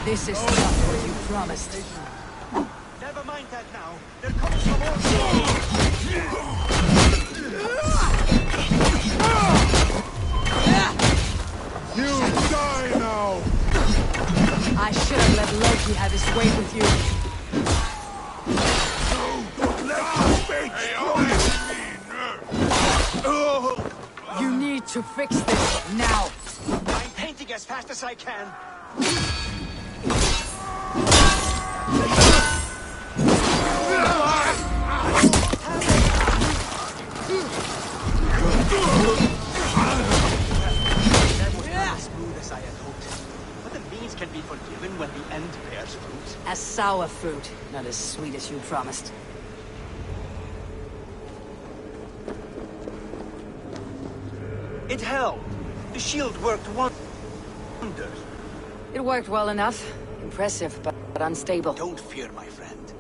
This is not what you promised. Never mind that now. There comes some more. You die now! I should have let Loki have his way with you. You need to fix this now. I'm painting as fast as I can. Smooth as I had hoped. But the means can be forgiven when the end bears fruit. As sour fruit, not as sweet as you promised. It held. The shield worked wonders. It worked well enough. Impressive, but unstable. Don't fear, my friend.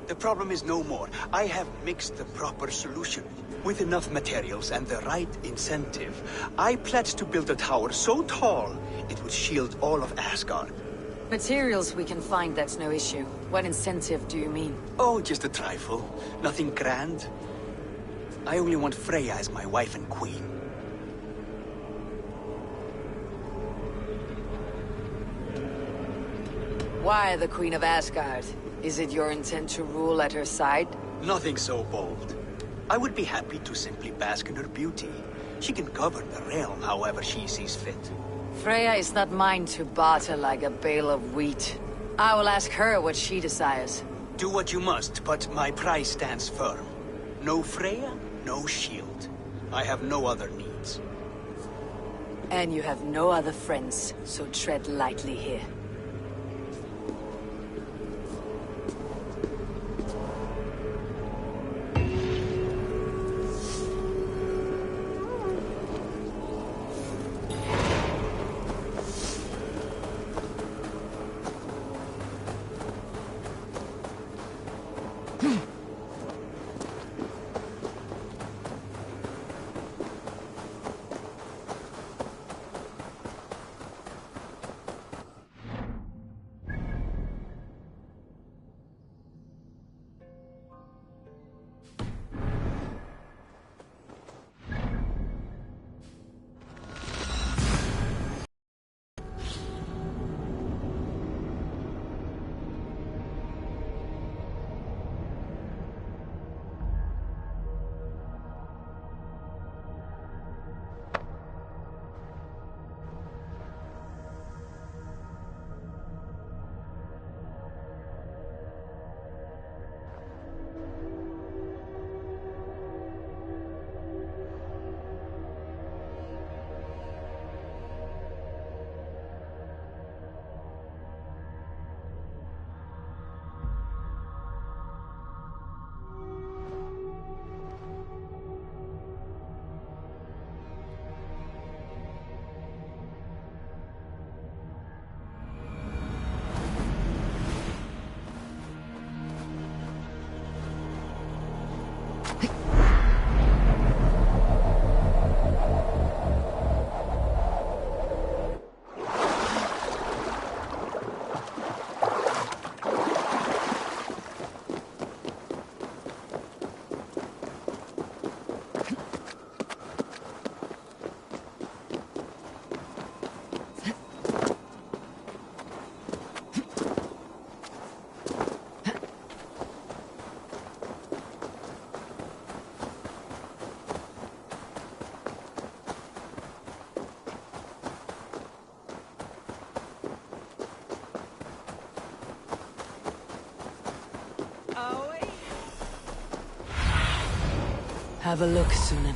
The problem is no more. I have mixed the proper solution. With enough materials and the right incentive, I pledge to build a tower so tall it would shield all of Asgard. Materials we can find, that's no issue. What incentive do you mean? Oh, just a trifle. Nothing grand. I only want Freya as my wife and queen. Why the Queen of Asgard? Is it your intent to rule at her side? Nothing so bold. I would be happy to simply bask in her beauty. She can govern the realm however she sees fit. Freya is not mine to barter like a bale of wheat. I will ask her what she desires. Do what you must, but my price stands firm. No Freya, no shield. I have no other needs. And you have no other friends, so tread lightly here. Have a look, Sunan.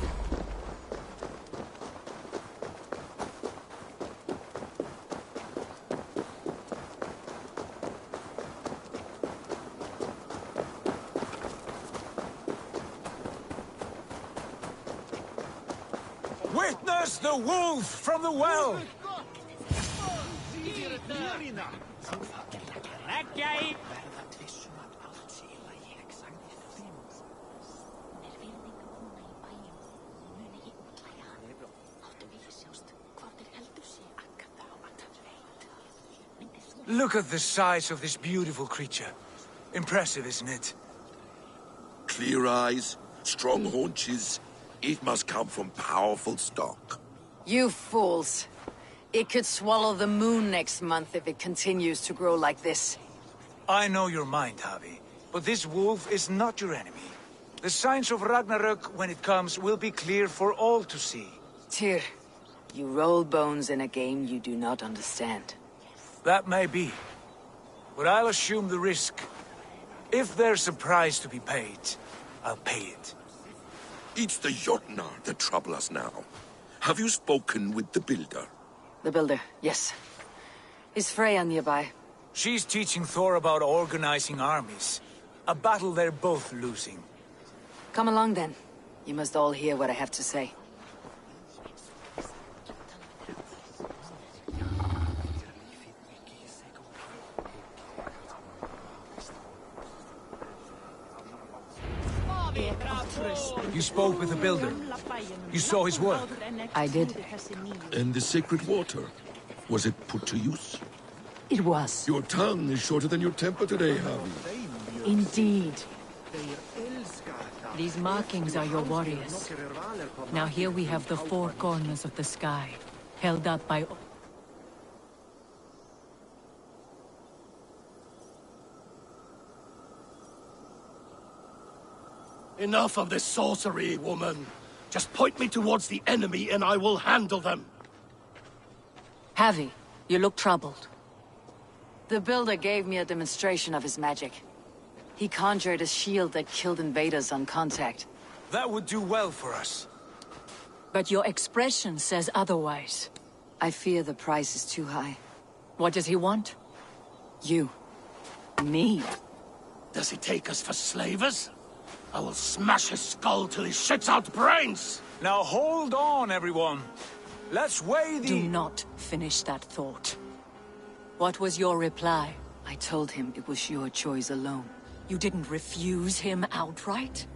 Witness the wolf from the well! Look at the size of this beautiful creature. Impressive, isn't it? Clear eyes, strong haunches. It must come from powerful stock. You fools. It could swallow the moon next month if it continues to grow like this. I know your mind, Javi, but this wolf is not your enemy. The signs of Ragnarök, when it comes, will be clear for all to see. Tyr, you roll bones in a game you do not understand. That may be, but I'll assume the risk. If there's a price to be paid, I'll pay it. It's the Jotnar that trouble us now. Have you spoken with the builder? The builder, yes. Is Freya nearby? She's teaching Thor about organizing armies. A battle they're both losing. Come along then. You must all hear what I have to say. You spoke with the builder. You saw his work. I did. And the sacred water, was it put to use? It was. Your tongue is shorter than your temper today, Javi. Indeed. These markings are your warriors. Now here we have the four corners of the sky, held up by... Enough of this sorcery, woman. Just point me towards the enemy and I will handle them. Javi, you look troubled. The builder gave me a demonstration of his magic. He conjured a shield that killed invaders on contact. That would do well for us. But your expression says otherwise. I fear the price is too high. What does he want? You. Me. Does he take us for slavers? I will smash his skull till he shits out brains! Now hold on, everyone. Let's weigh the... Do not finish that thought. What was your reply? I told him it was your choice alone. You didn't refuse him outright?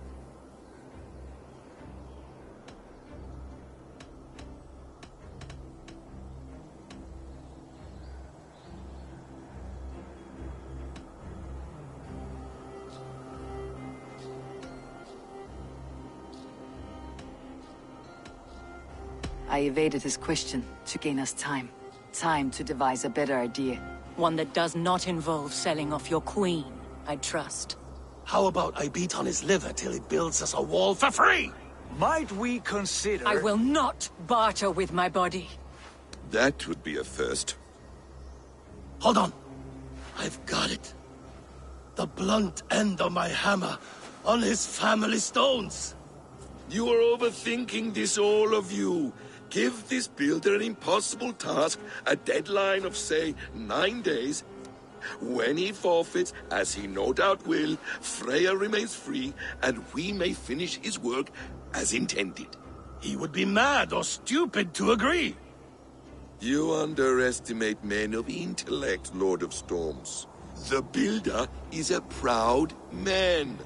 I evaded his question to gain us time. Time to devise a better idea. One that does not involve selling off your queen, I trust. How about I beat on his liver till he builds us a wall for free? Might we consider... I will not barter with my body. That would be a first. Hold on. I've got it. The blunt end of my hammer on his family stones. You are overthinking this, all of you. Give this builder an impossible task, a deadline of, say, 9 days. When he forfeits, as he no doubt will, Freya remains free, and we may finish his work as intended. He would be mad or stupid to agree. You underestimate men of intellect, Lord of Storms. The builder is a proud man.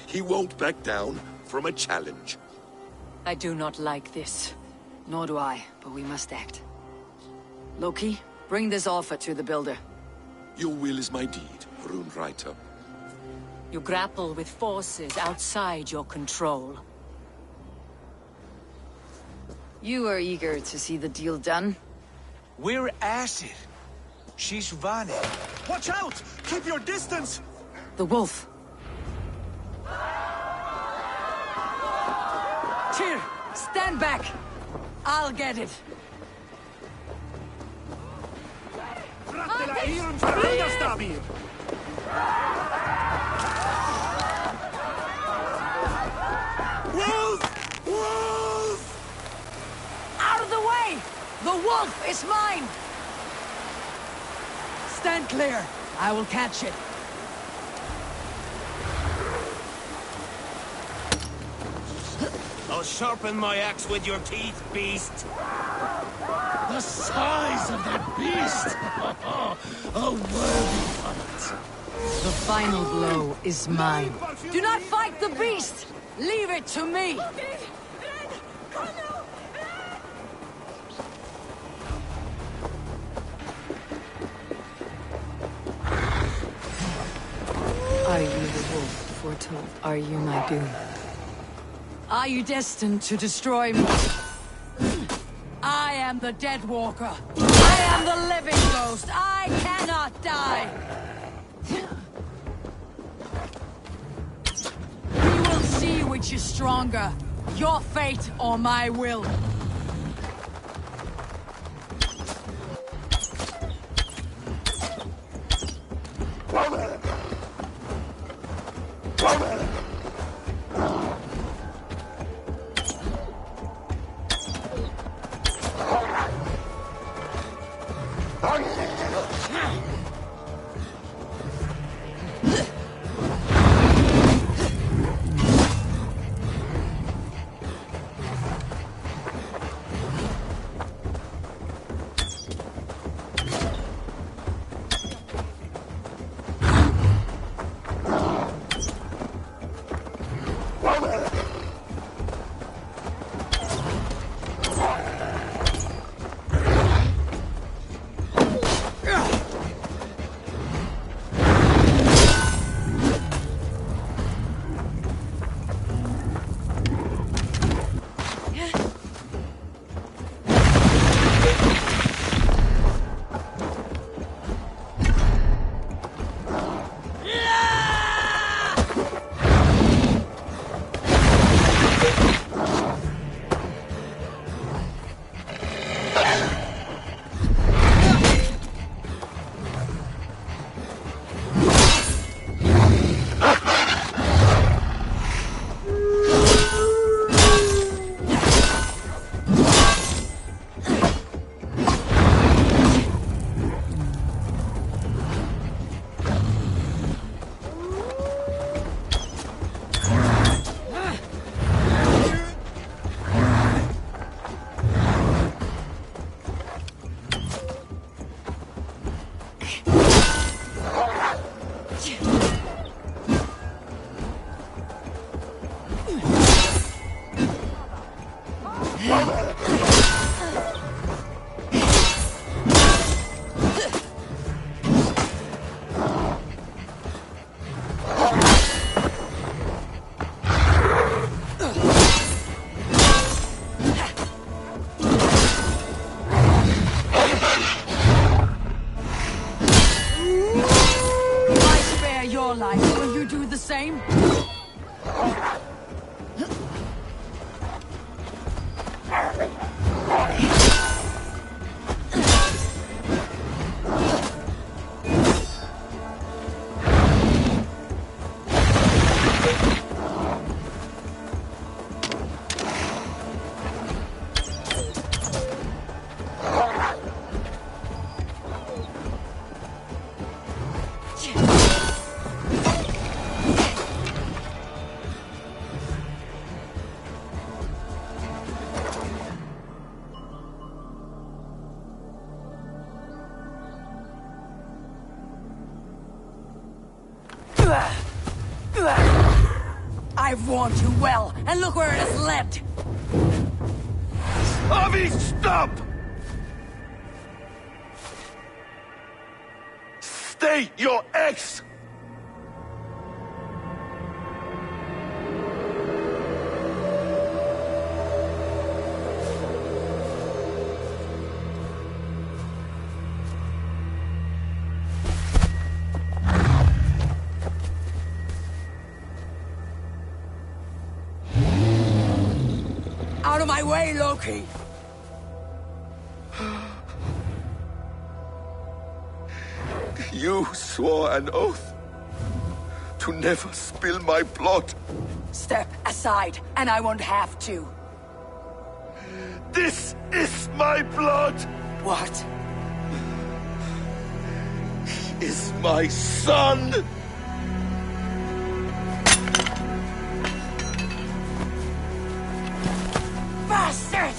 He won't back down from a challenge. I do not like this. Nor do I, but we must act. Loki, bring this offer to the builder. Your will is my deed, Runewriter. You grapple with forces outside your control. You are eager to see the deal done? We're Acid. She's Vani. Watch out! Keep your distance! The wolf. Tyr, stand back! I'll get it. Wolf! Wolf! Out of the way! The wolf is mine! Stand clear. I will catch it. I'll sharpen my axe with your teeth, beast. The size of that beast! A worthy fight. The final blow is mine. Do not fight the beast! Leave it to me! foretold. Are you my doom? Are you destined to destroy me? I am the Dead Walker. I am the living ghost. I cannot die. We will see which is stronger, your fate or my will. Same? I've warned you well, and look where it has led! Avi, stop! State your ex! Out of my way, Loki! You swore an oath to never spill my blood. Step aside, and I won't have to. This is my blood! What? He is my son! Bastard!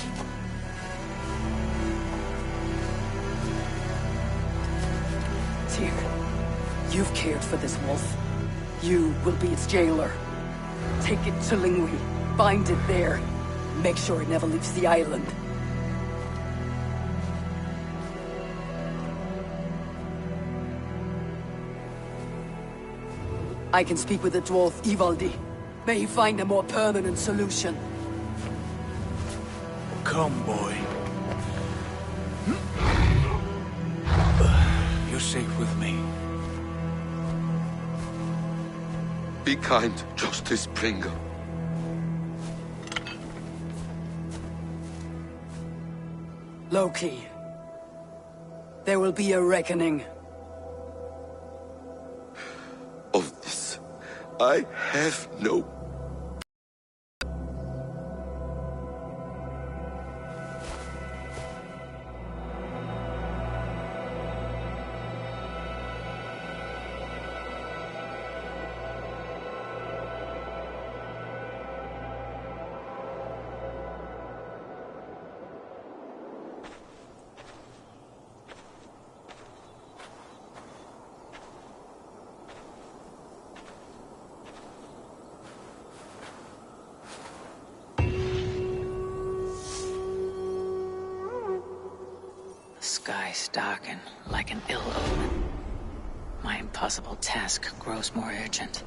Tyr, you've cared for this wolf. You will be its jailer. Take it to Lingui, bind it there. Make sure it never leaves the island. I can speak with the dwarf Ivaldi. May he find a more permanent solution. Come, boy. You're safe with me. Be kind, Justice Pringle. Loki. There will be a reckoning. Of this, I have no... The skies darken like an ill omen. My impossible task grows more urgent.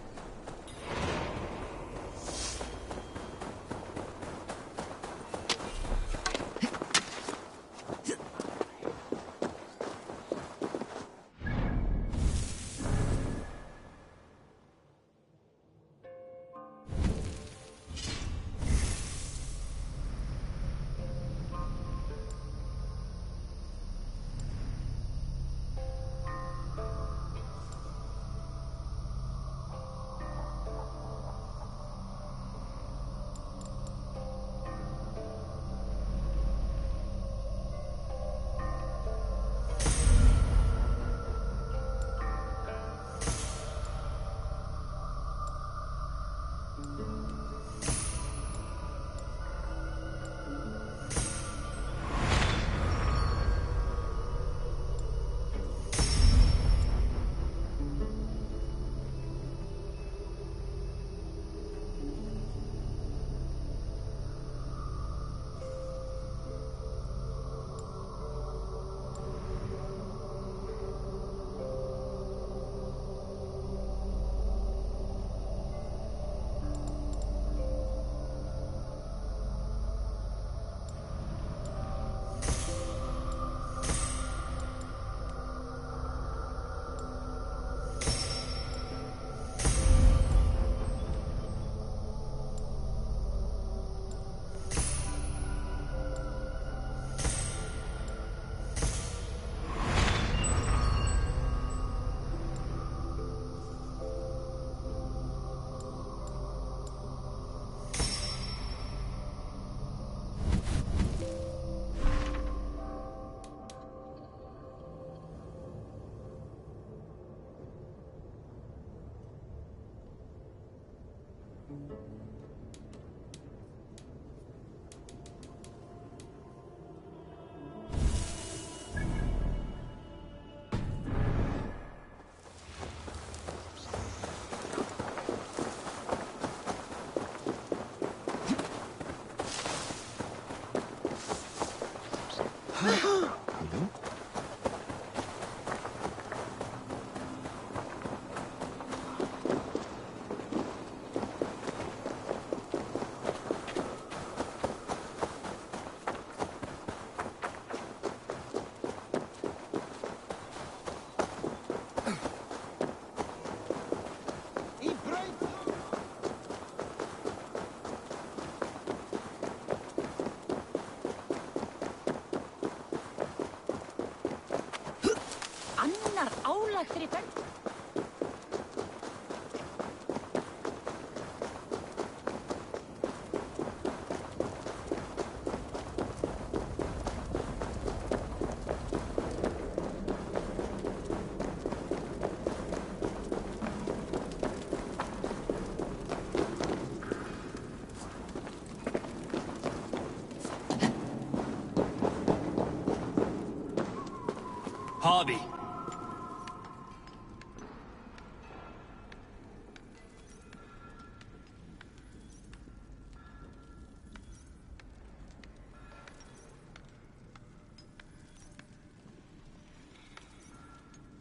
Hobby.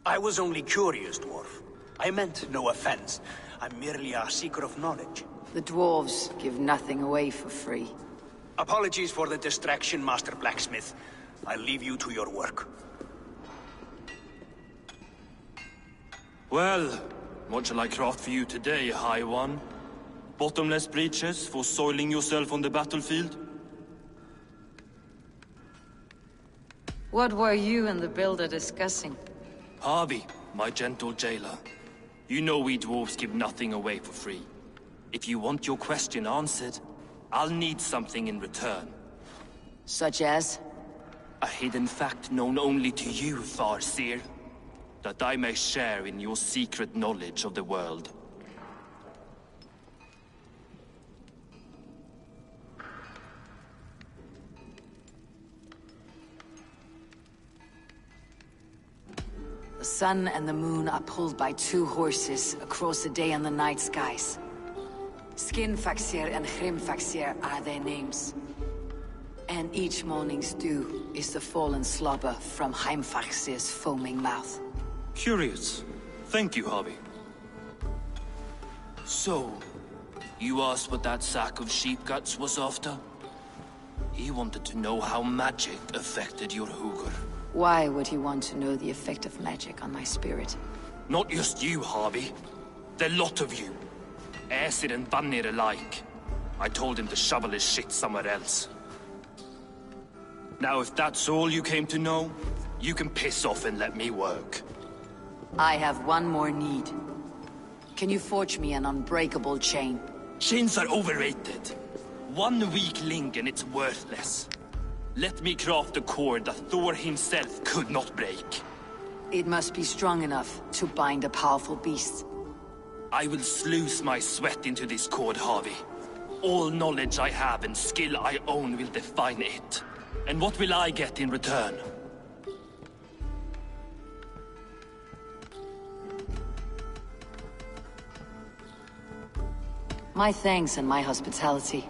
I was only curious, dwarf. I meant no offense. I'm merely a seeker of knowledge. The dwarves give nothing away for free. Apologies for the distraction, Master Blacksmith. I'll leave you to your work. Well, what shall I craft for you today, High One? Bottomless breeches for soiling yourself on the battlefield? What were you and the builder discussing? Harvey, my gentle jailer. You know we dwarves give nothing away for free. If you want your question answered, I'll need something in return. Such as? A hidden fact known only to you, Farseer. That I may share in your secret knowledge of the world. The sun and the moon are pulled by two horses across the day and the night skies. Skinfaxir and Hrimfaxir are their names. And each morning's dew is the fallen slobber from Heimfaxir's foaming mouth. Curious. Thank you, Harvey. So, you asked what that sack of sheep guts was after? He wanted to know how magic affected your hugr. Why would he want to know the effect of magic on my spirit? Not just you, Harvey. The lot of you. Aesir and Vanir alike. I told him to shovel his shit somewhere else. Now, if that's all you came to know, you can piss off and let me work. I have one more need. Can you forge me an unbreakable chain? Chains are overrated. One weak link and it's worthless. Let me craft a cord that Thor himself could not break. It must be strong enough to bind a powerful beast. I will sluice my sweat into this cord, Harvey. All knowledge I have and skill I own will define it. And what will I get in return? My thanks and my hospitality.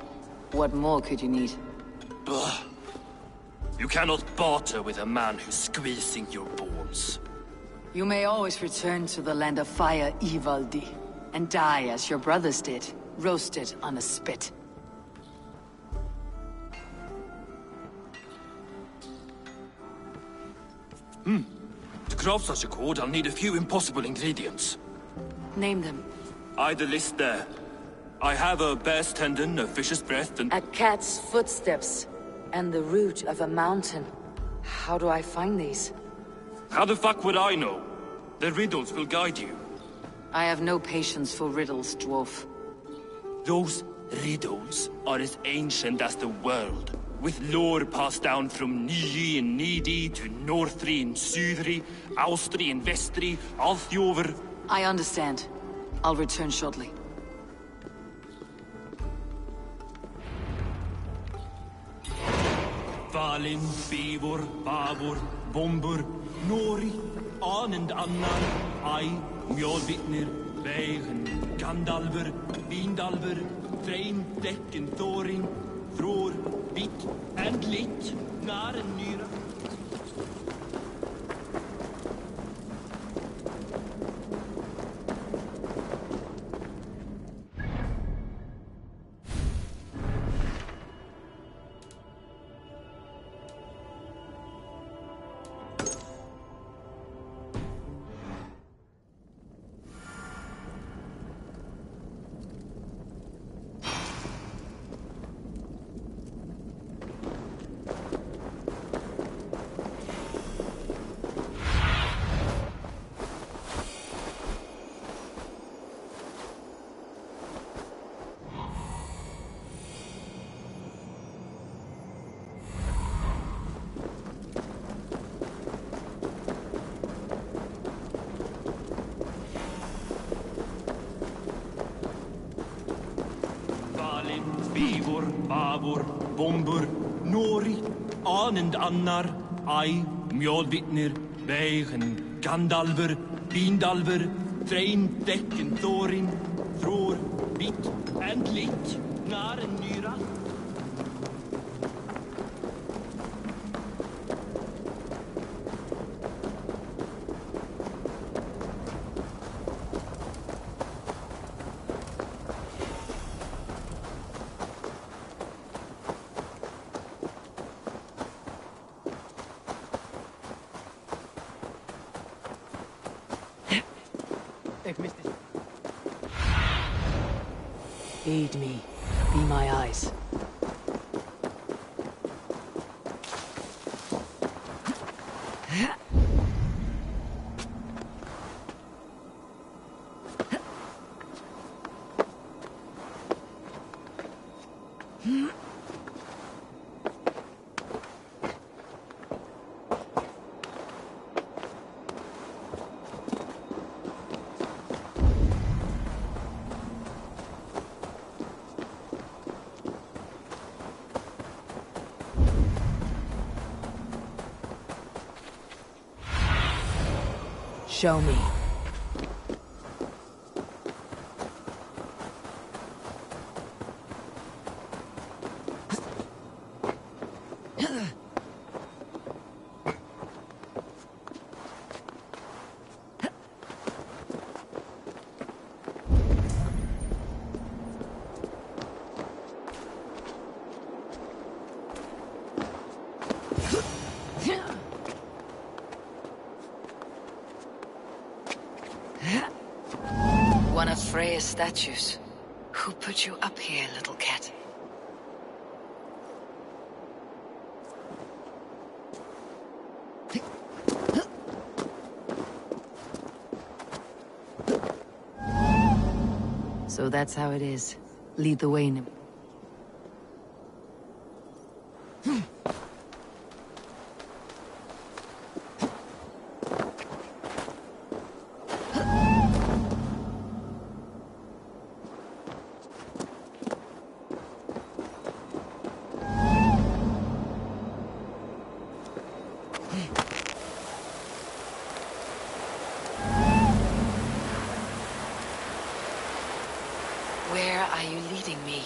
What more could you need? Ugh. You cannot barter with a man who's squeezing your balls. You may always return to the land of fire, Ivaldi, and die as your brothers did, roasted on a spit. To craft such a cord, I'll need a few impossible ingredients. Name them. Either list there. I have a bear's tendon, a fish's breath, and... A cat's footsteps, and the root of a mountain. How do I find these? How the fuck would I know? The riddles will guide you. I have no patience for riddles, dwarf. Those riddles are as ancient as the world, with lore passed down from Niji and Nidi to Northri and Sudri, Austri and Vestri, Althjover. I understand. I'll return shortly. Valin, Eivor, Bavor, Bombur, Nori, Anand Annar, Ai, Mjolvitnir, Veigen, Gandalver, Vindalver, Threin, Dekken, Thorin, Thror, Vik, and Lik, Naren, Nyra. Eivor, Bavor, Bombur, Nori, Anand Annar, Ai, Mjolvitnir, Veigen, Gandalver, Vindalver, Threin, Dekken, Thorin, Thror, Vik, and Lik, Naren, Nyra. Aid me. Be my eyes. Show me. One of Freya's statues. Who put you up here, little cat? So that's how it is. Lead the way, Nim. Where are you leading me?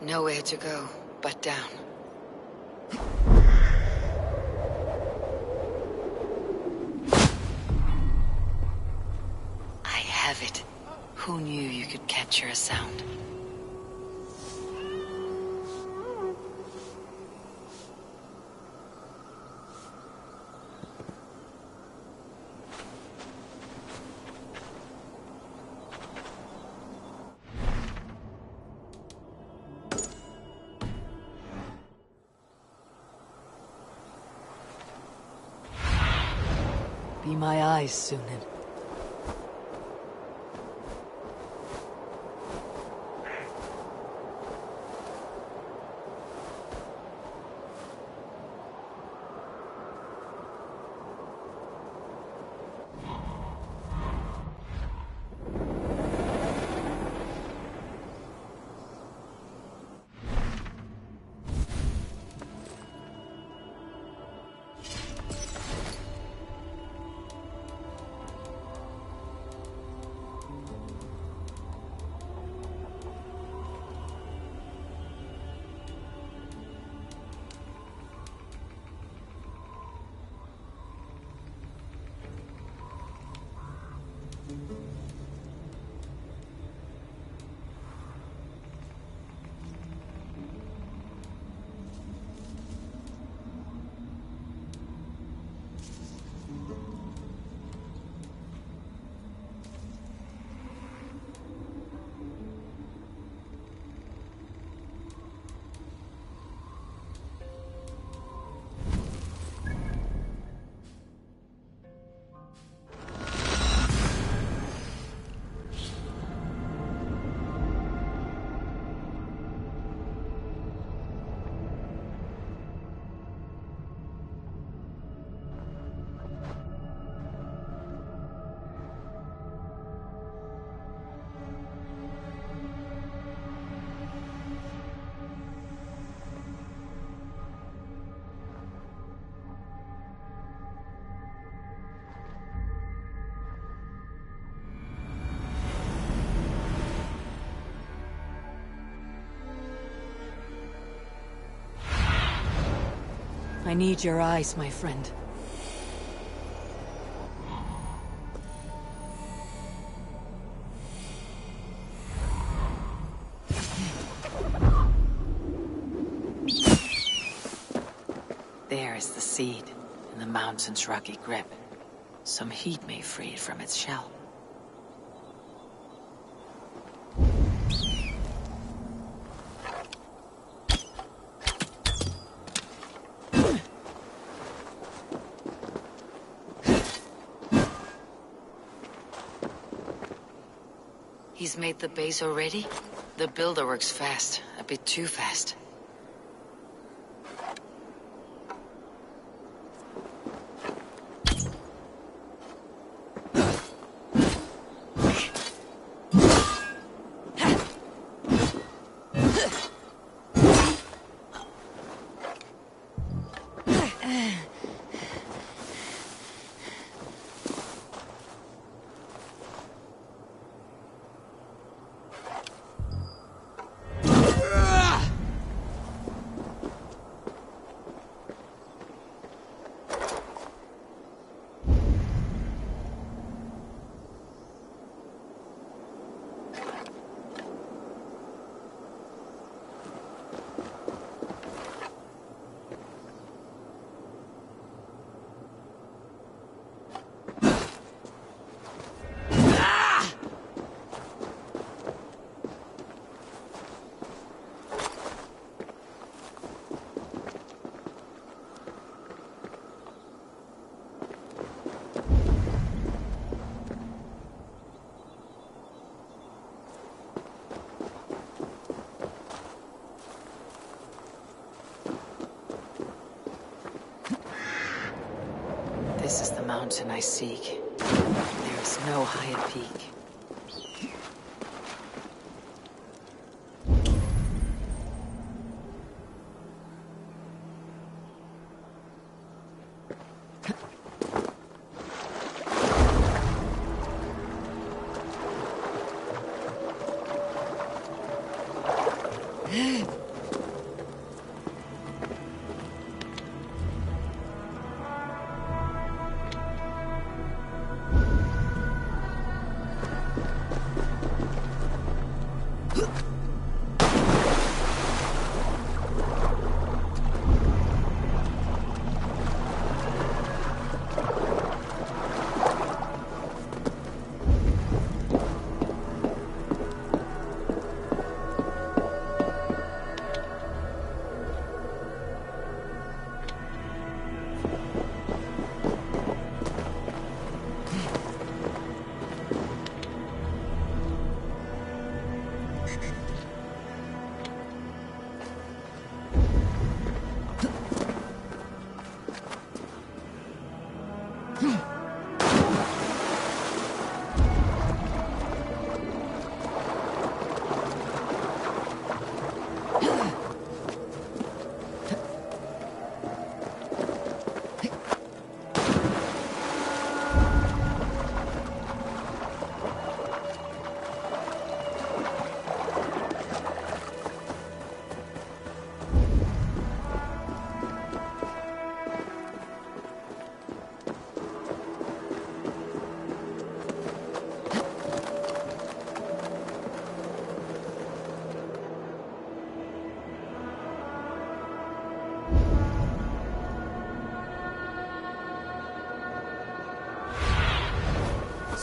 Nowhere to go but down. I have it. Who knew you could capture a sound? Be my eyes, Sunan. I need your eyes, my friend. There is the seed in the mountain's rocky grip. Some heat may free it from its shell. He's made the base already? The builder works fast, a bit too fast. This is the mountain I seek. There is no higher peak.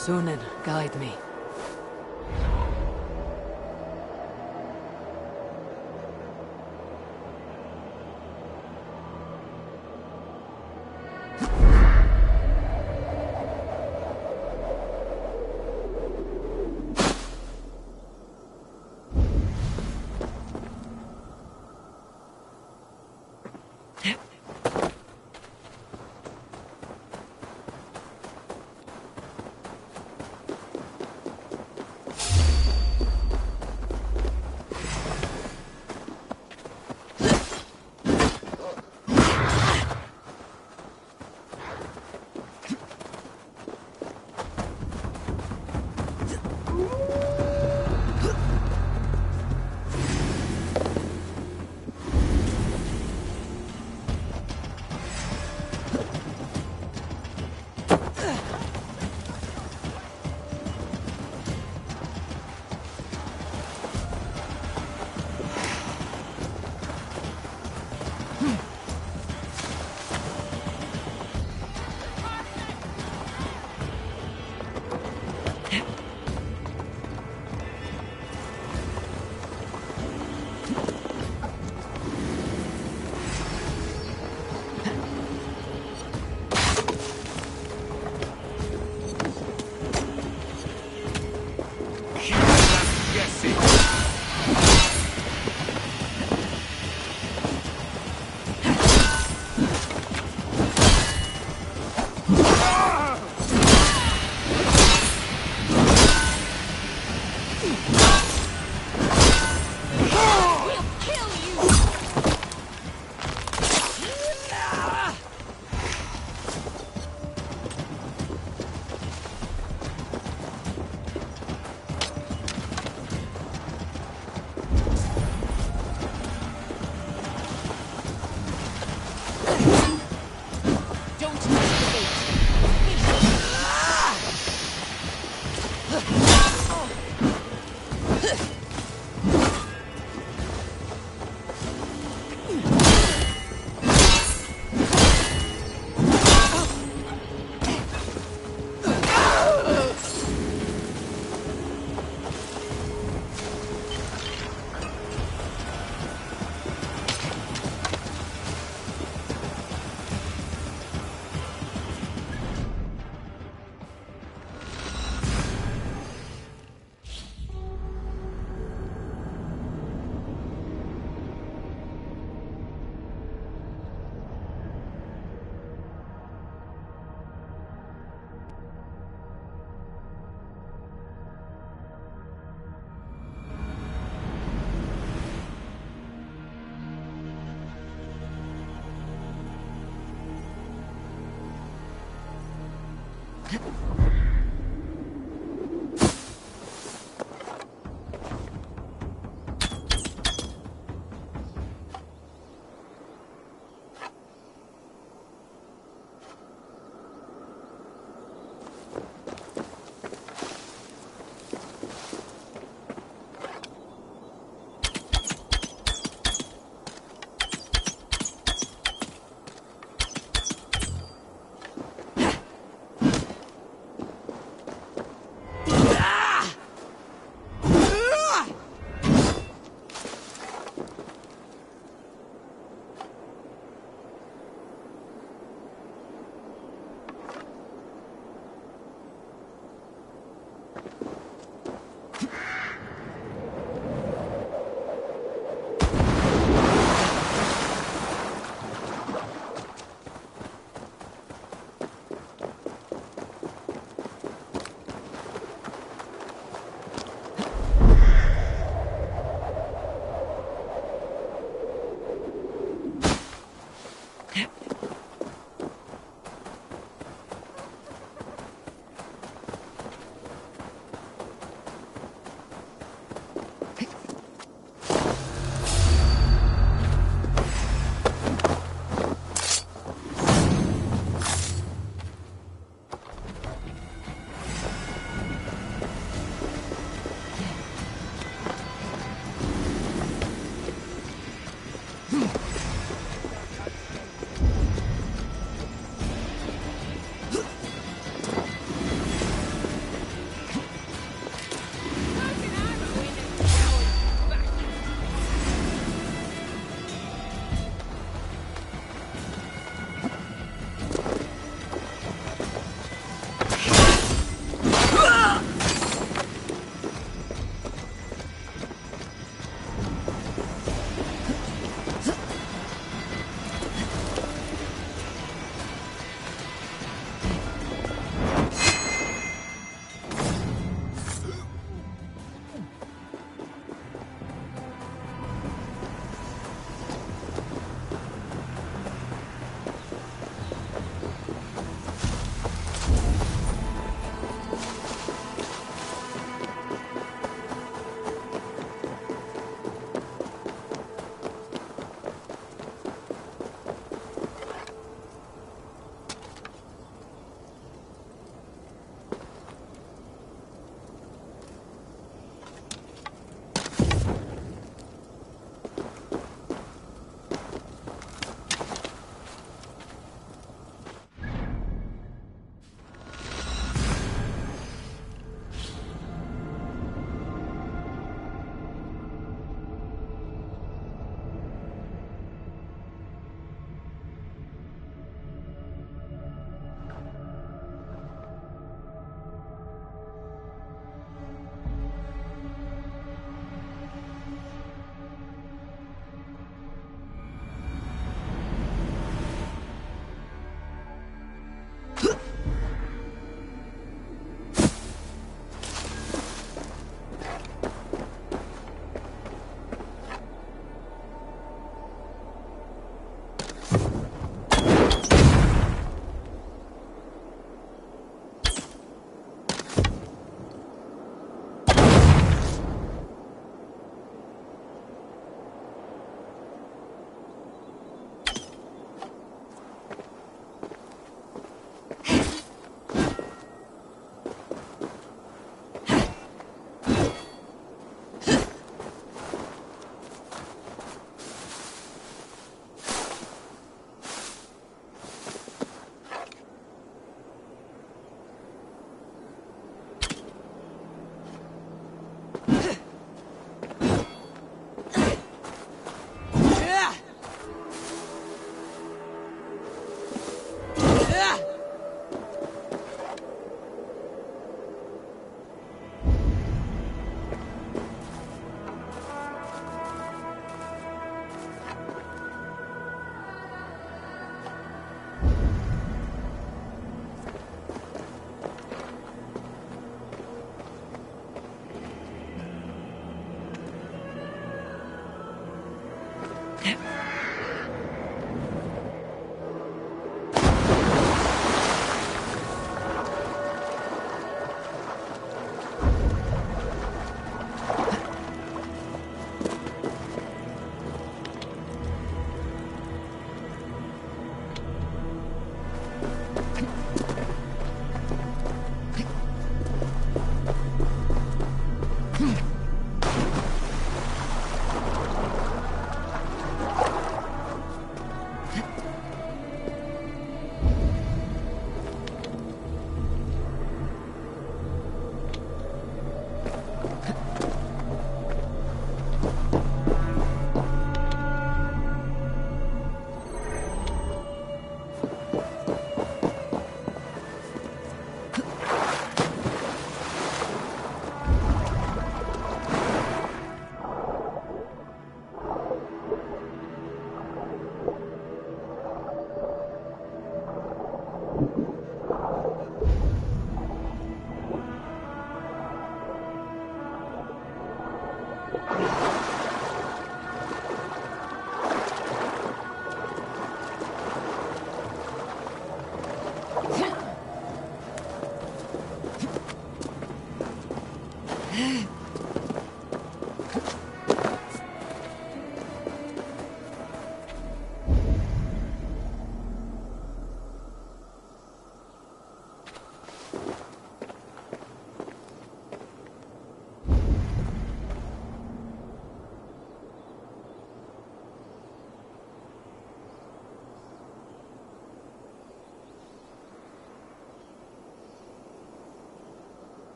Sunan, guide me.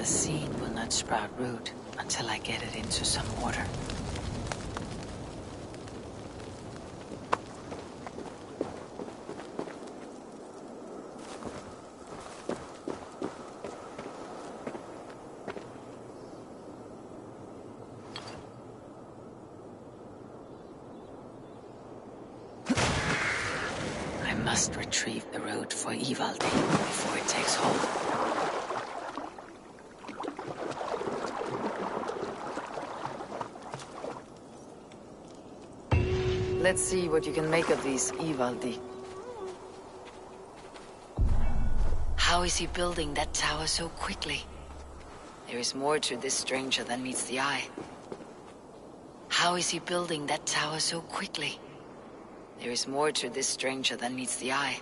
The seed will not sprout root until I get it into some water. I must retrieve the root for Ivaldi before it takes hold. Let's see what you can make of these Ivaldi. How is he building that tower so quickly? There is more to this stranger than meets the eye. How is he building that tower so quickly? There is more to this stranger than meets the eye.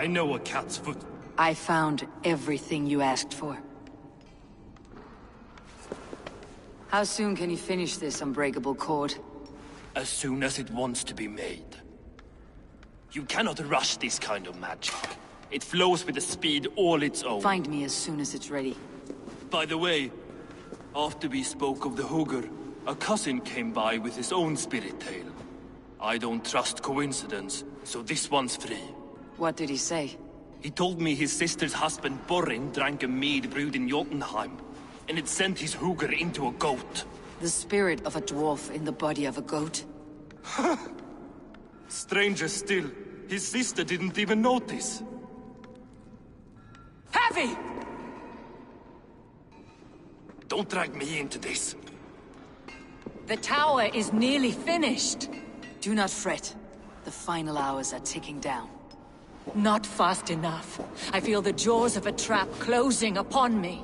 I know a cat's foot. I found everything you asked for. How soon can you finish this unbreakable cord? As soon as it wants to be made. You cannot rush this kind of magic. It flows with a speed all its own. Find me as soon as it's ready. By the way, after we spoke of the Hugger, a cousin came by with his own spirit tale. I don't trust coincidence, so this one's free. What did he say? He told me his sister's husband Borin drank a mead brewed in Jotunheim, and it sent his Hugger into a goat. The spirit of a dwarf in the body of a goat? Stranger still, his sister didn't even notice. Heavy! Don't drag me into this. The tower is nearly finished. Do not fret. The final hours are ticking down. Not fast enough. I feel the jaws of a trap closing upon me.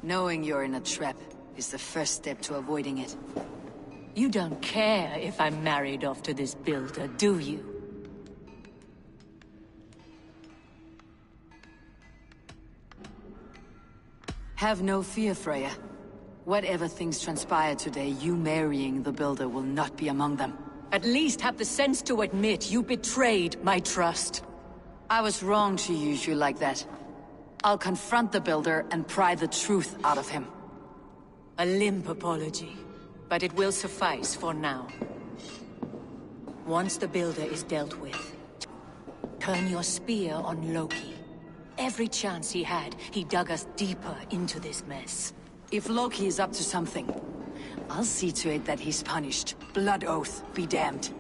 Knowing you're in a trap is the first step to avoiding it. You don't care if I'm married off to this builder, do you? Have no fear, Freya. Whatever things transpire today, you marrying the builder will not be among them. At least have the sense to admit you betrayed my trust. I was wrong to use you like that. I'll confront the builder and pry the truth out of him. A limp apology, but it will suffice for now. Once the builder is dealt with, turn your spear on Loki. Every chance he had, he dug us deeper into this mess. If Loki is up to something, I'll see to it that he's punished. Blood oath be damned.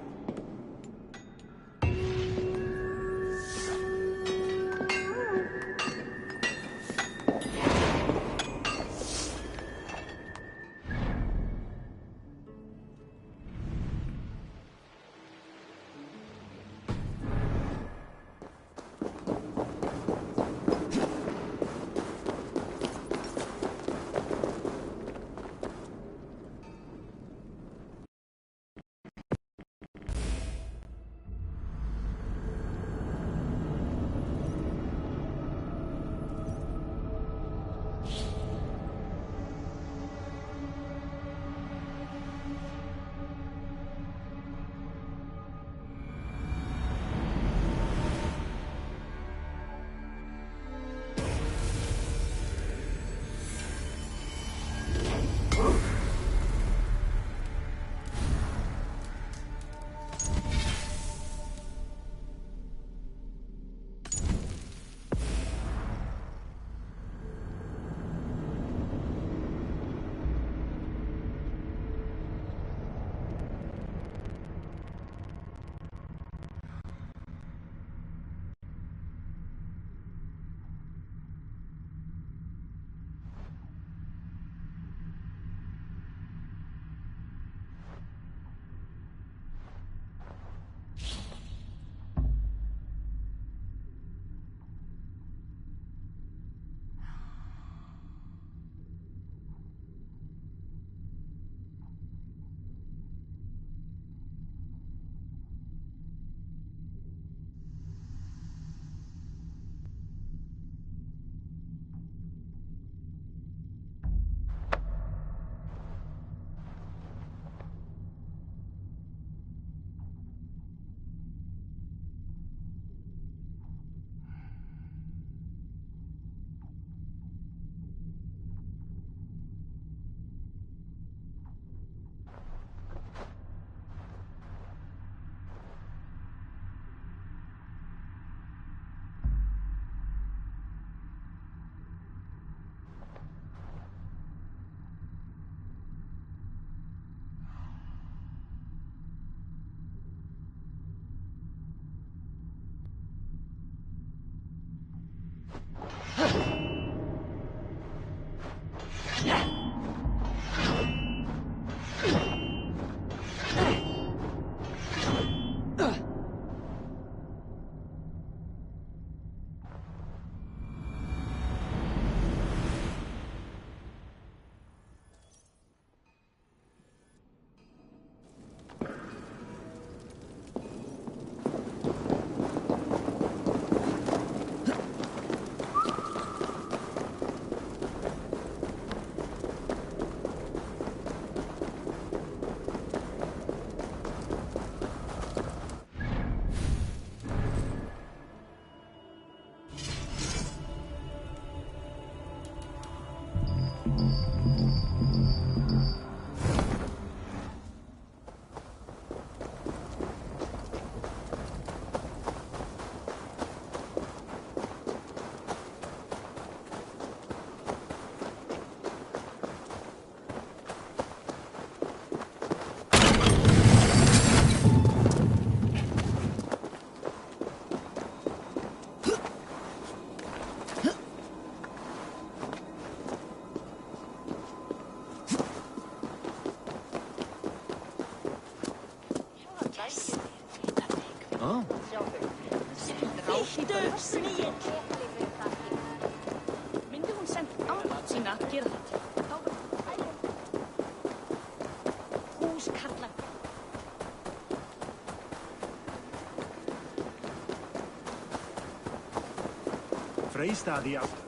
Freista die af.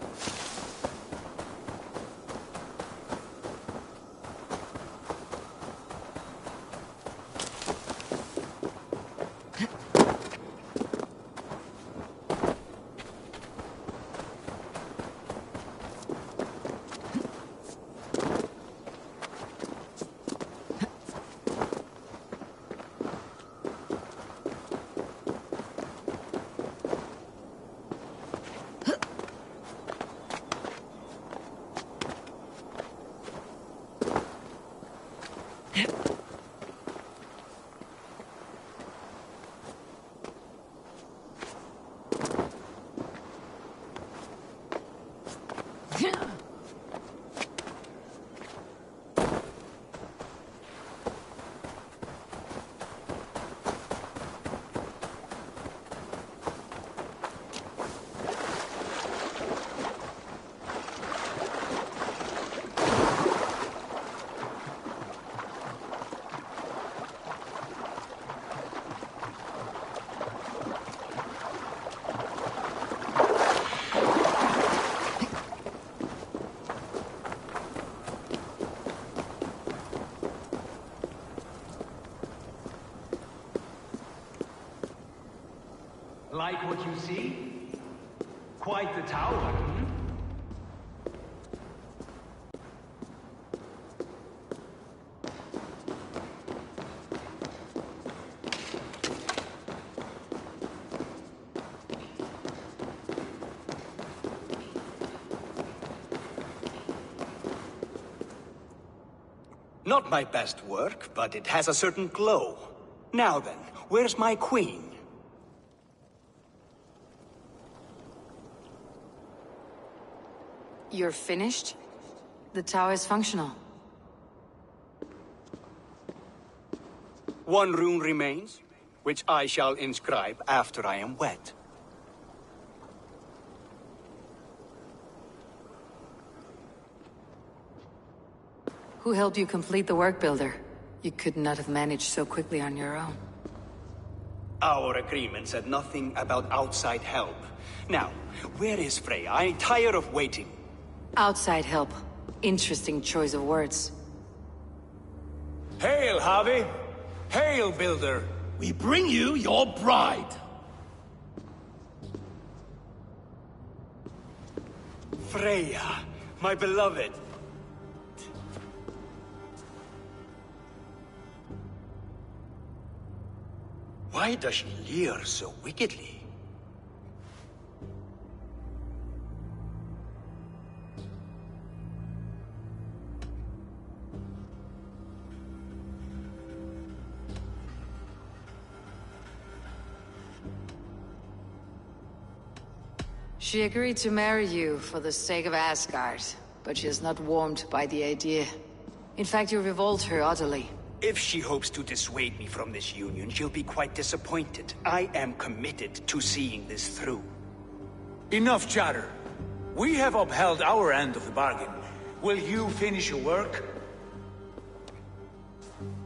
Like what you see? Quite the tower, hmm? Not my best work, but it has a certain glow. Now then, where's my queen? You're finished? The tower is functional. One rune remains, which I shall inscribe after I am wed. Who helped you complete the work, Builder? You could not have managed so quickly on your own. Our agreement said nothing about outside help. Now, where is Freya? I'm tired of waiting. Outside help. Interesting choice of words. Hail, Harvey! Hail, Builder! We bring you your bride. Freya, my beloved. Why does she leer so wickedly? She agreed to marry you for the sake of Asgard, but she is not warmed by the idea. In fact, you revolt her utterly. If she hopes to dissuade me from this union, she'll be quite disappointed. I am committed to seeing this through. Enough chatter. We have upheld our end of the bargain. Will you finish your work?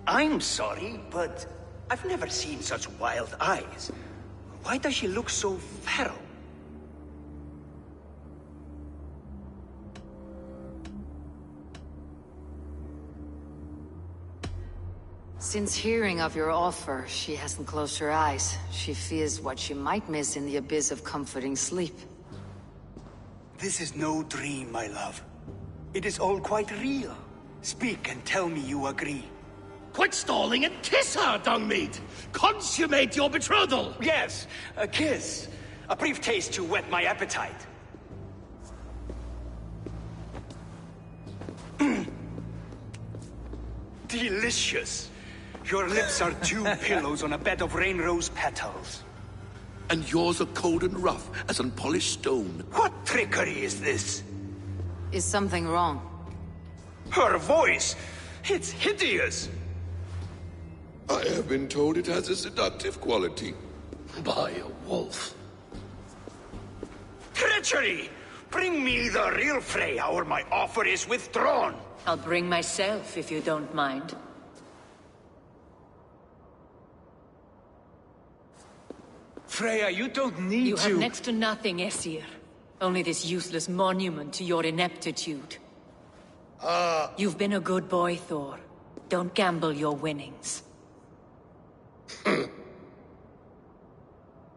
I'm sorry, but I've never seen such wild eyes. Why does she look so feral? Since hearing of your offer, she hasn't closed her eyes. She fears what she might miss in the abyss of comforting sleep. This is no dream, my love. It is all quite real. Speak and tell me you agree. Quit stalling and kiss her, Dungmeat! Consummate your betrothal! Yes, a kiss. A brief taste to whet my appetite. Delicious. Your lips are two pillows on a bed of rain rose petals. And yours are cold and rough as unpolished stone. What trickery is this? Is something wrong? Her voice! It's hideous! I have been told it has a seductive quality. By a wolf. Treachery! Bring me the real Freya, or my offer is withdrawn! I'll bring myself, if you don't mind. Freya, you don't need You to... have next to nothing, Aesir. Only this useless monument to your ineptitude. You've been a good boy, Thor. Don't gamble your winnings.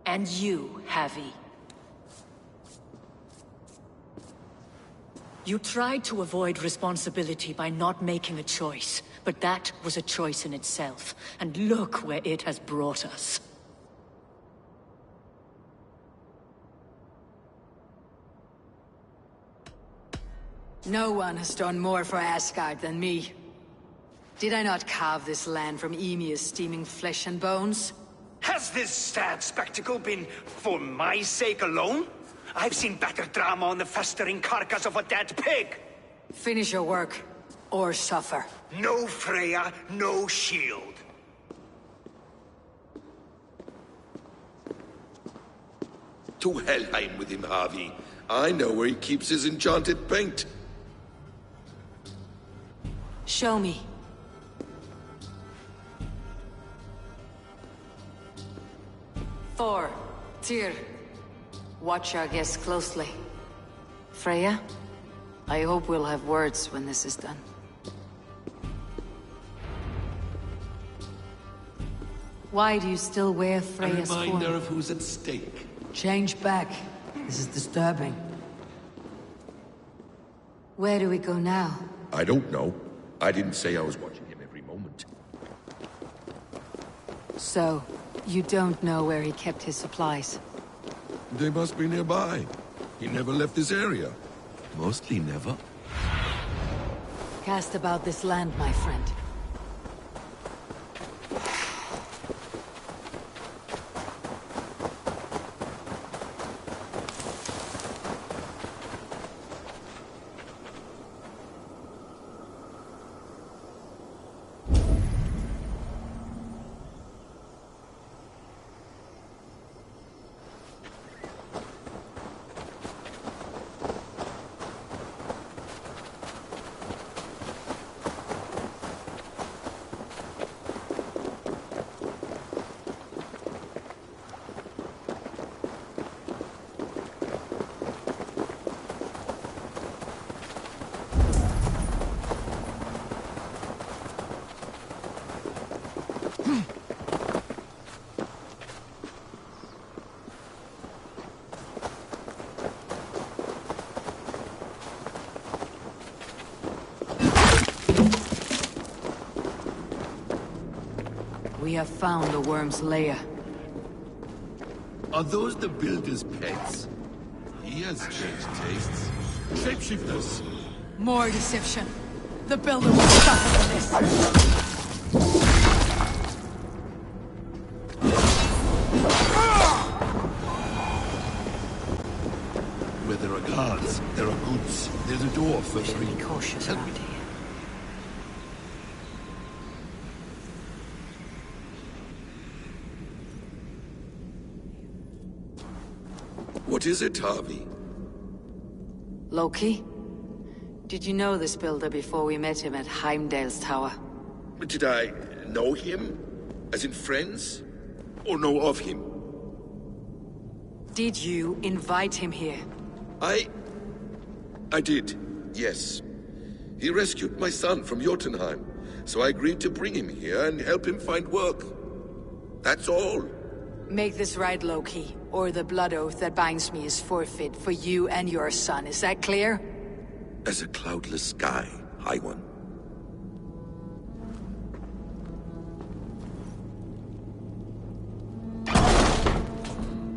And you, Havi. You tried to avoid responsibility by not making a choice, but that was a choice in itself, and look where it has brought us. No one has done more for Asgard than me. Did I not carve this land from Ymir's steaming flesh and bones? Has this sad spectacle been for my sake alone? I've seen better drama on the festering carcass of a dead pig! Finish your work, or suffer. No Freya, no shield. To Helheim with him, Harvey. I know where he keeps his enchanted paint. Show me. Thor, Tyr, watch our guests closely. Freya, I hope we'll have words when this is done. Why do you still wear Freya's form? A reminder of who's at stake. Change back. This is disturbing. Where do we go now? I don't know. I didn't say I was watching him every moment. So, you don't know where he kept his supplies? They must be nearby. He never left this area. Mostly never. Cast about this land, my friend. We have found the worm's lair. Are those the builder's pets? He has changed tastes. Shapeshifters! More deception. The builder will suffer for this. Where there are guards, there are goods. There's a door for free. Be cautious around here. What is it, Harvey? Loki? Did you know this builder before we met him at Heimdall's tower? Did I know him? As in friends? Or know of him? Did you invite him here? I did, yes. He rescued my son from Jotunheim, so I agreed to bring him here and help him find work. That's all. Make this right, Loki, or the blood oath that binds me is forfeit for you and your son. Is that clear? As a cloudless sky, High One.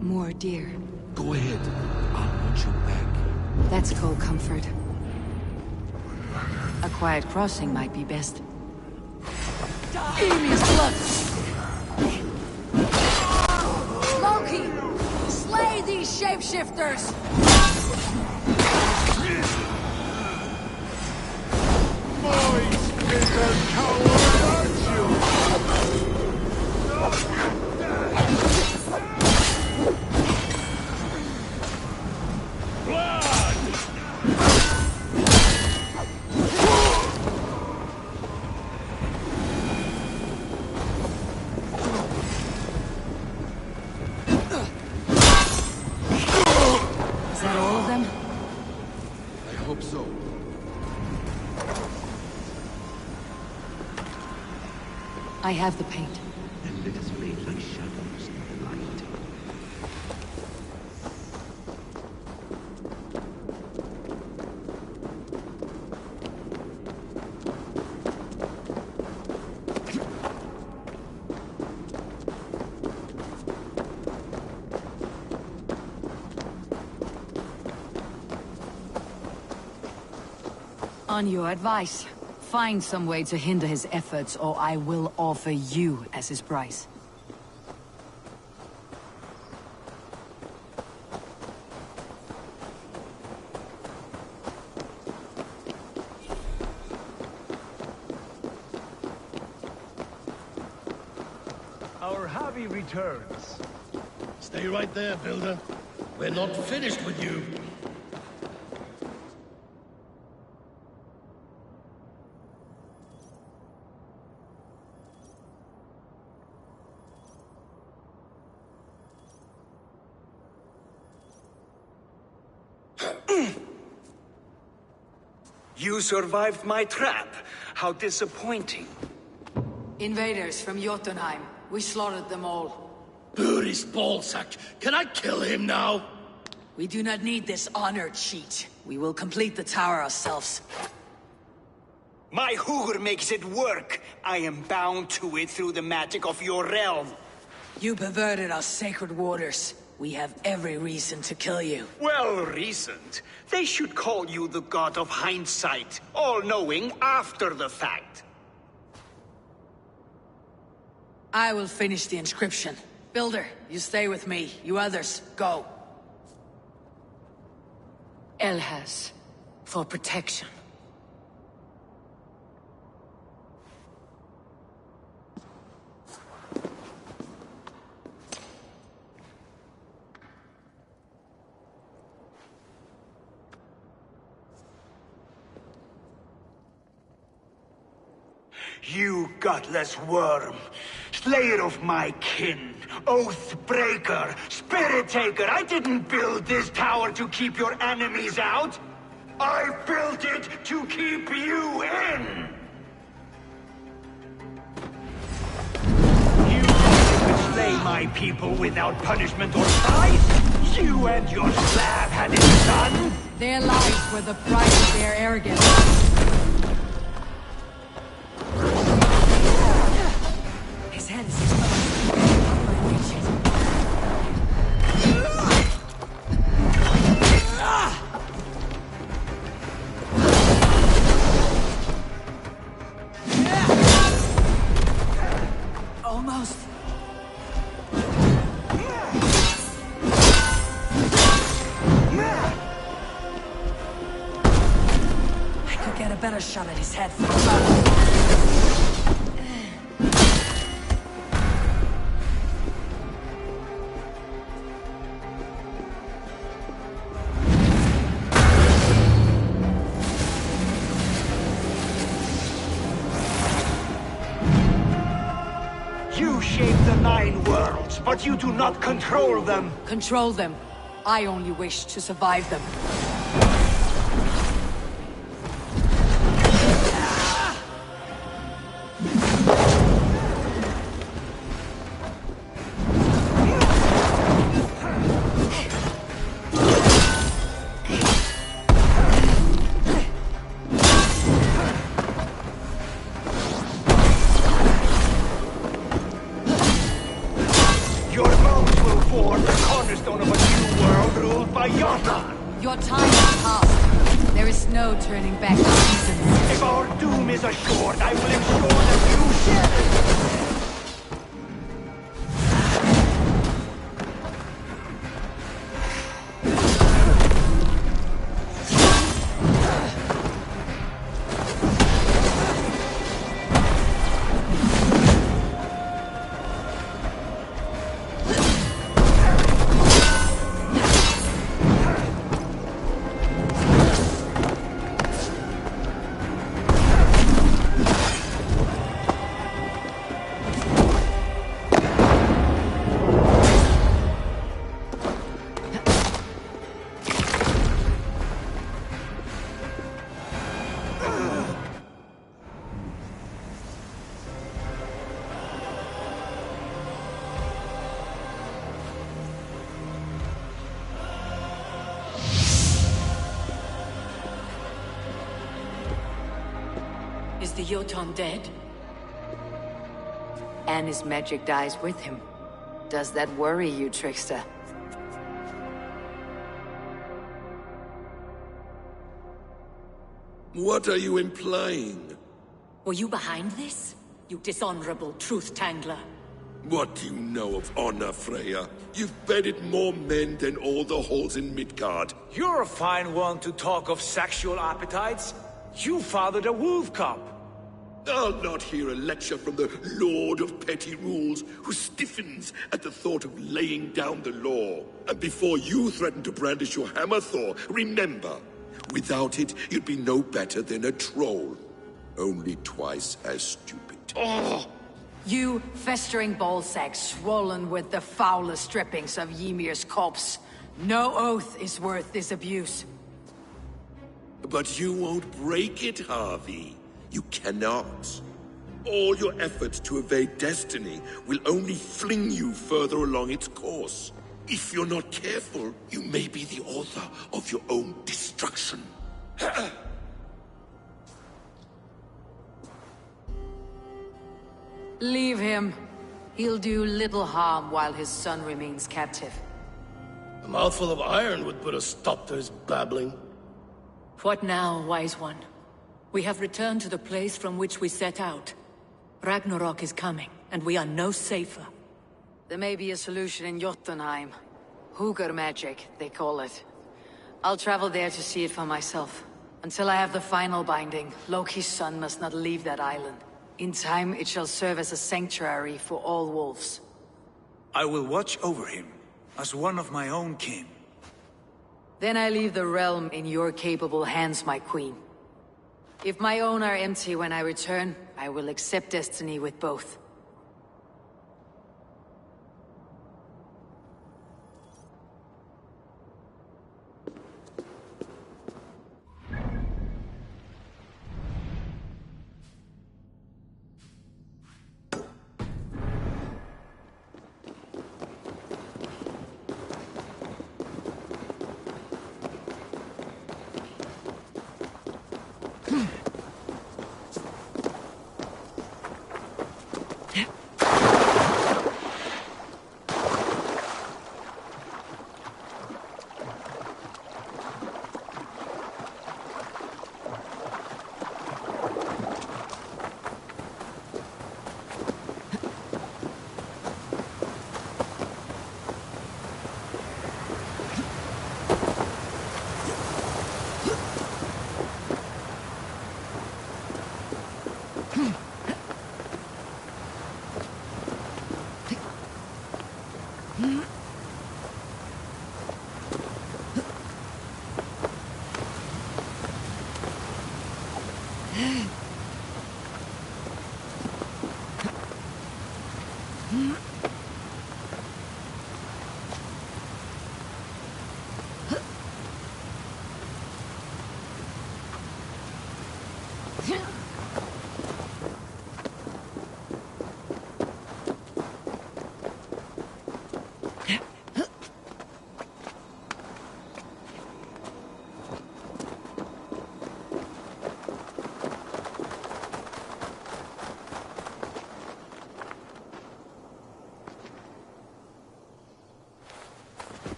More deer. Go ahead. I'll watch your back. That's cold comfort. A quiet crossing might be best. Enemy's blood! Loki! Slay these shapeshifters! Boys, is a coward, aren't you? I have the paint. Then let us fade like shadows in the light. On your advice, find some way to hinder his efforts, or I will offer you as his price. Our hobby returns. Stay right there, Builder. We're not finished with you. You survived my trap. How disappointing. Invaders from Jotunheim. We slaughtered them all. Buri's ballsack. Can I kill him now? We do not need this honor cheat. We will complete the tower ourselves. My Hugr makes it work. I am bound to it through the magic of your realm. You perverted our sacred waters. We have every reason to kill you. Well reasoned. They should call you the god of hindsight, all-knowing after the fact. I will finish the inscription. Builder, you stay with me. You others, go. Elhas, for protection. You gutless worm, slayer of my kin, oath breaker, spirit taker, I didn't build this tower to keep your enemies out. I built it to keep you in. You could slay my people without punishment or price? You and your slab had it done? Their lives were the price of their arrogance. His head is exposed. How do I reach it? Almost. I could get a better shot at his head from above. But you do not control them. Control them. I only wish to survive them. Your time has passed. There is no turning back the seasons. If our doom is assured, I will ensure that you share it. Is the Jotun dead? And his magic dies with him. Does that worry you, trickster? What are you implying? Were you behind this? You dishonorable truth-tangler. What do you know of honor, Freya? You've bedded more men than all the halls in Midgard. You're a fine one to talk of sexual appetites. You fathered a wolf cub. I'll not hear a lecture from the Lord of Petty Rules, who stiffens at the thought of laying down the law. And before you threaten to brandish your hammer, Thor, remember, without it, you'd be no better than a troll. Only twice as stupid. Oh! You festering ballsack swollen with the foulest drippings of Ymir's corpse. No oath is worth this abuse. But you won't break it, Harvey. You cannot. All your efforts to evade destiny will only fling you further along its course. If you're not careful, you may be the author of your own destruction. Leave him. He'll do little harm while his son remains captive. A mouthful of iron would put a stop to his babbling. What now, wise one? We have returned to the place from which we set out. Ragnarok is coming, and we are no safer. There may be a solution in Jotunheim. Hugr magic, they call it. I'll travel there to see it for myself. Until I have the final binding, Loki's son must not leave that island. In time, it shall serve as a sanctuary for all wolves. I will watch over him, as one of my own kin. Then I leave the realm in your capable hands, my queen. If my own are empty when I return, I will accept destiny with both.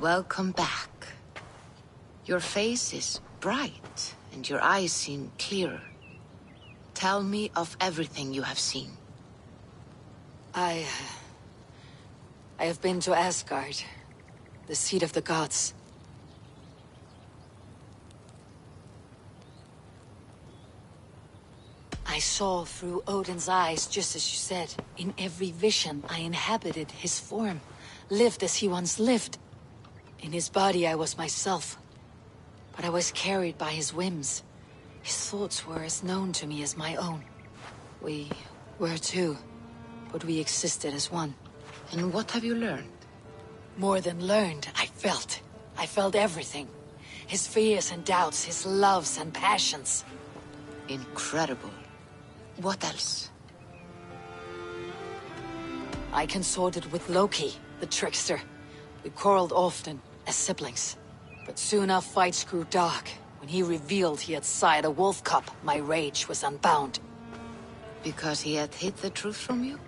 Welcome back. Your face is bright, and your eyes seem clearer. Tell me of everything you have seen. I have been to Asgard, the seat of the gods. I saw through Odin's eyes, just as you said. In every vision, I inhabited his form, lived as he once lived. In his body, I was myself. But I was carried by his whims. His thoughts were as known to me as my own. We were two, but we existed as one. And what have you learned? More than learned, I felt. I felt everything. His fears and doubts, his loves and passions. Incredible. What else? I consorted with Loki, the trickster. We quarreled often, as siblings. But soon our fights grew dark. When he revealed he had sired a wolf cub, my rage was unbound. Because he had hid the truth from you?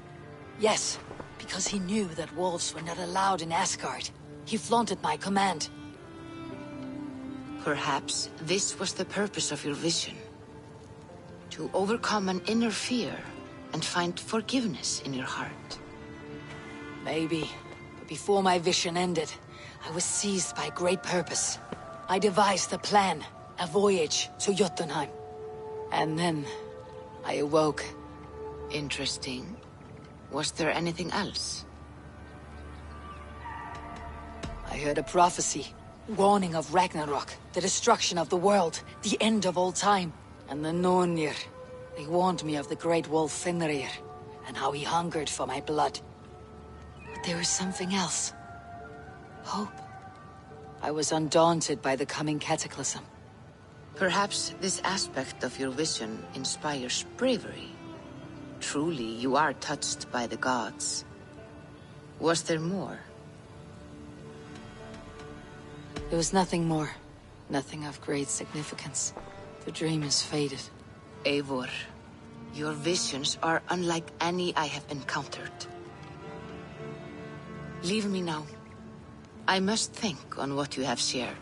Yes, because he knew that wolves were not allowed in Asgard. He flaunted my command. Perhaps this was the purpose of your vision. To overcome an inner fear and find forgiveness in your heart. Maybe. But before my vision ended, I was seized by great purpose. I devised a plan, a voyage to Jotunheim. And then I awoke. Interesting. Was there anything else? I heard a prophecy, warning of Ragnarok, the destruction of the world, the end of all time. And the Nornir, they warned me of the great wolf Fenrir, and how he hungered for my blood. But there was something else. Hope. I was undaunted by the coming cataclysm. Perhaps this aspect of your vision inspires bravery. Truly, you are touched by the gods. Was there more? There was nothing more. Nothing of great significance. The dream is faded. Eivor, your visions are unlike any I have encountered. Leave me now. I must think on what you have shared.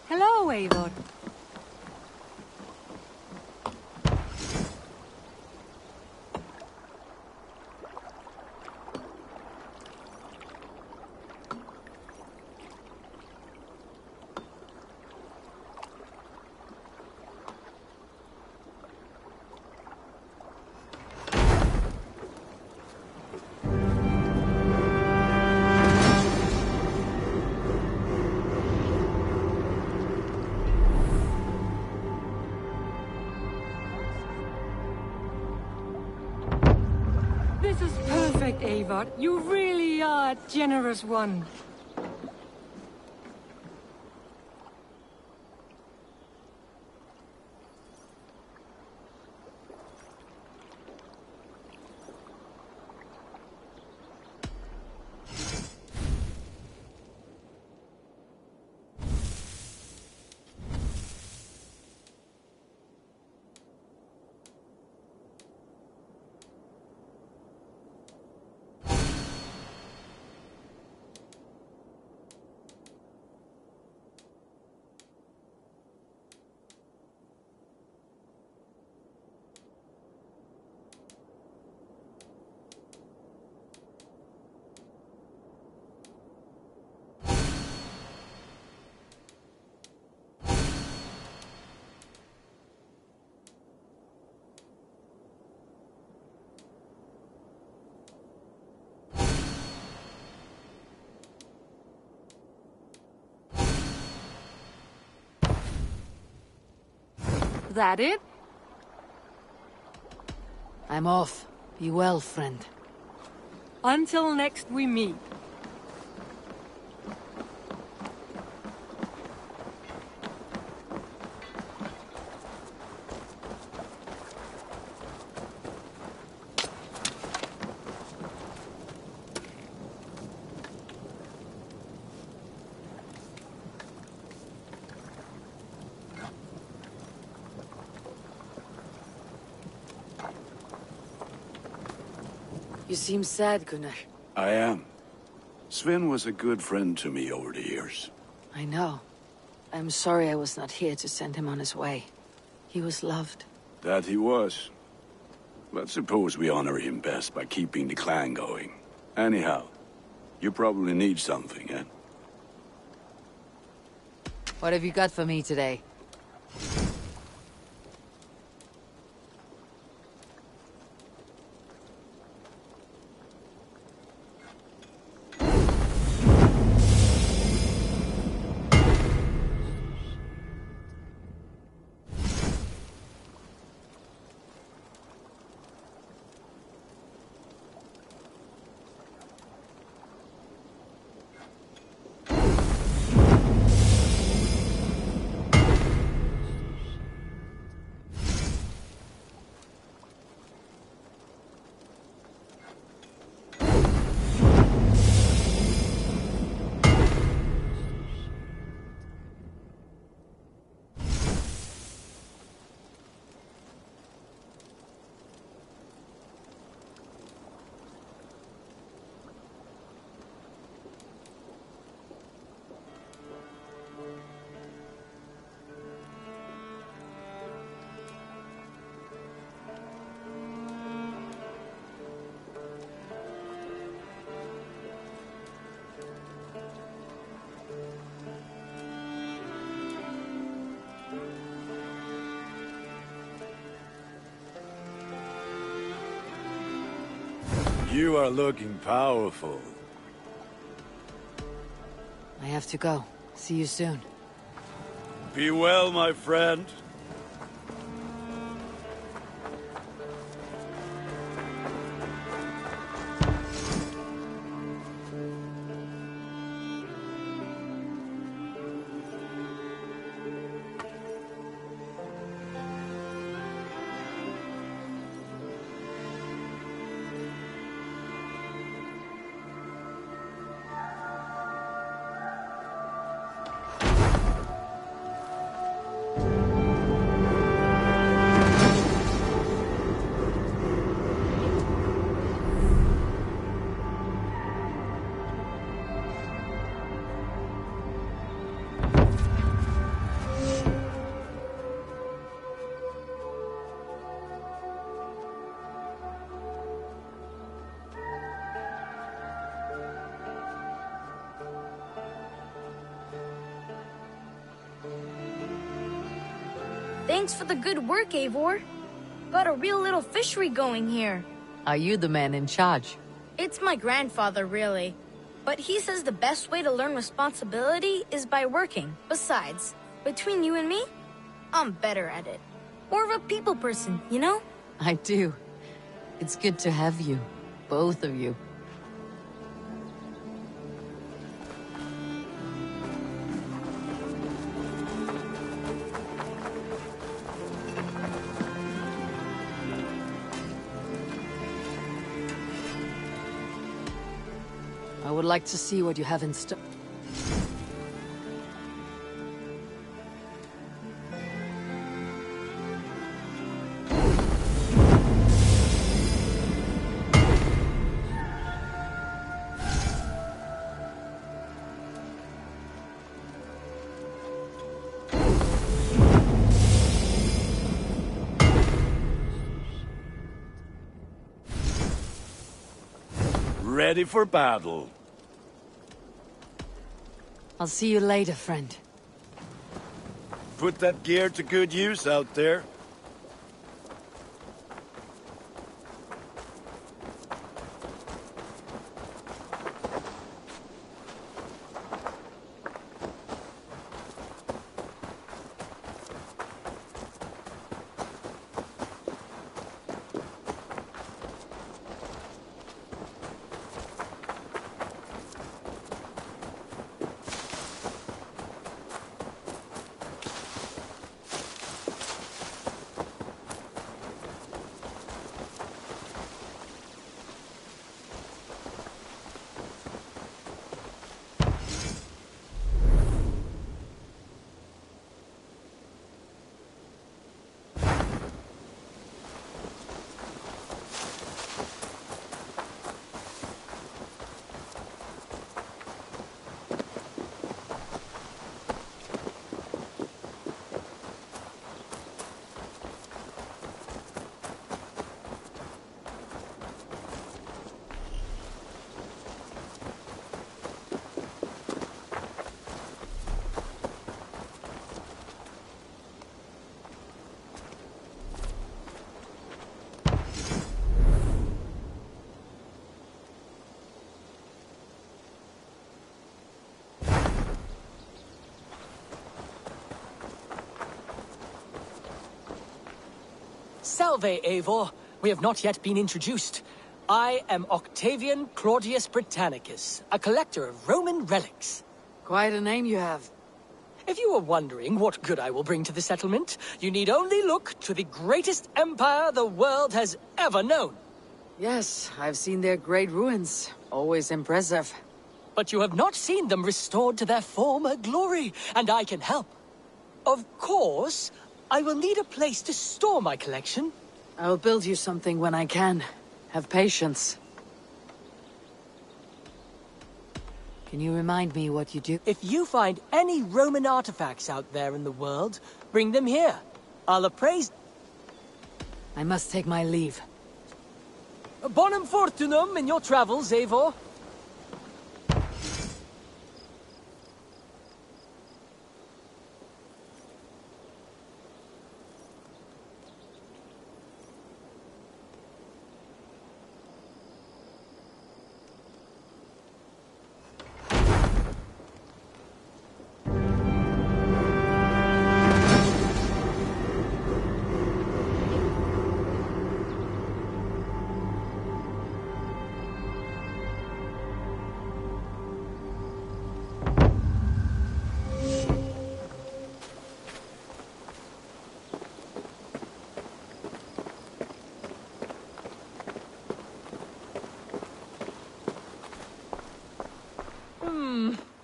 Hello, Eivor. perfect, Eivor. You really are a generous one. That it? I'm off. Be well, friend. Until next we meet. You seem sad, Gunnar. I am. Sven was a good friend to me over the years. I know. I'm sorry I was not here to send him on his way. He was loved. That he was. But suppose we honor him best by keeping the clan going. Anyhow, you probably need something, eh? What have you got for me today? You are looking powerful. I have to go. See you soon. Be well, my friend. Thanks for the good work, Eivor. Got a real little fishery going here. Are you the man in charge? It's my grandfather, really. But he says the best way to learn responsibility is by working. Besides, between you and me, I'm better at it. More of a people person, you know? I do. It's good to have you. Both of you. I would like to see what you have in store. Ready for battle. I'll see you later, friend. Put that gear to good use out there. Salve, Eivor. We have not yet been introduced. I am Octavian Claudius Britannicus, a collector of Roman relics. Quite a name you have. If you are wondering what good I will bring to the settlement, you need only look to the greatest empire the world has ever known. Yes, I've seen their great ruins. Always impressive. But you have not seen them restored to their former glory, and I can help. Of course, I will need a place to store my collection. I'll build you something when I can. Have patience. Can you remind me what you do? If you find any Roman artifacts out there in the world, bring them here. I'll appraise... I must take my leave. Bonum fortunum in your travels, Eivor.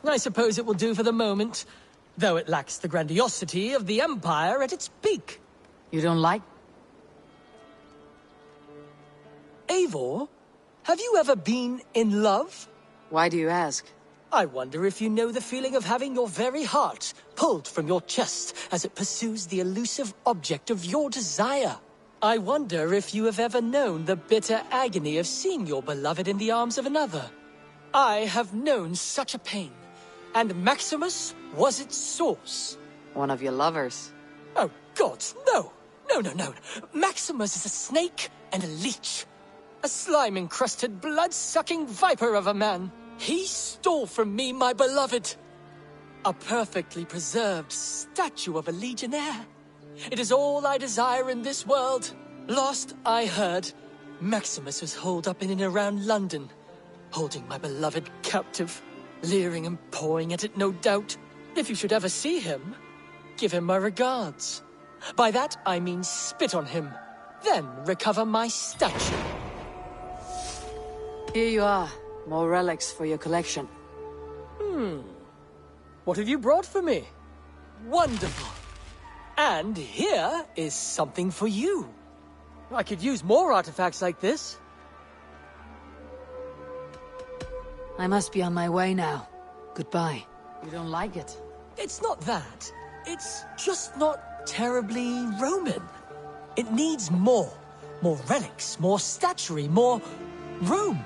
I suppose it will do for the moment, though it lacks the grandiosity of the Empire at its peak. You don't like? Eivor, have you ever been in love? Why do you ask? I wonder if you know the feeling of having your very heart pulled from your chest as it pursues the elusive object of your desire. I wonder if you have ever known the bitter agony of seeing your beloved in the arms of another. I have known such a pain. And Maximus was its source. One of your lovers? Oh, gods, no! No. Maximus is a snake and a leech. A slime-encrusted, blood-sucking viper of a man. He stole from me my beloved. A perfectly preserved statue of a legionnaire. It is all I desire in this world. Lost, I heard, Maximus was holed up in and around London, holding my beloved captive, leering and pawing at it, no doubt. If you should ever see him, give him my regards. By that, I mean spit on him, then recover my statue. Here you are. More relics for your collection. What have you brought for me? Wonderful. And here is something for you. I could use more artifacts like this. I must be on my way now. Goodbye. You don't like it? It's not that. It's just not terribly Roman. It needs more. More relics, more statuary, more Rome.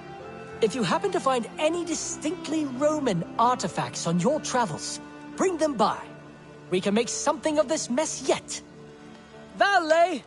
If you happen to find any distinctly Roman artifacts on your travels, bring them by. We can make something of this mess yet. Valet!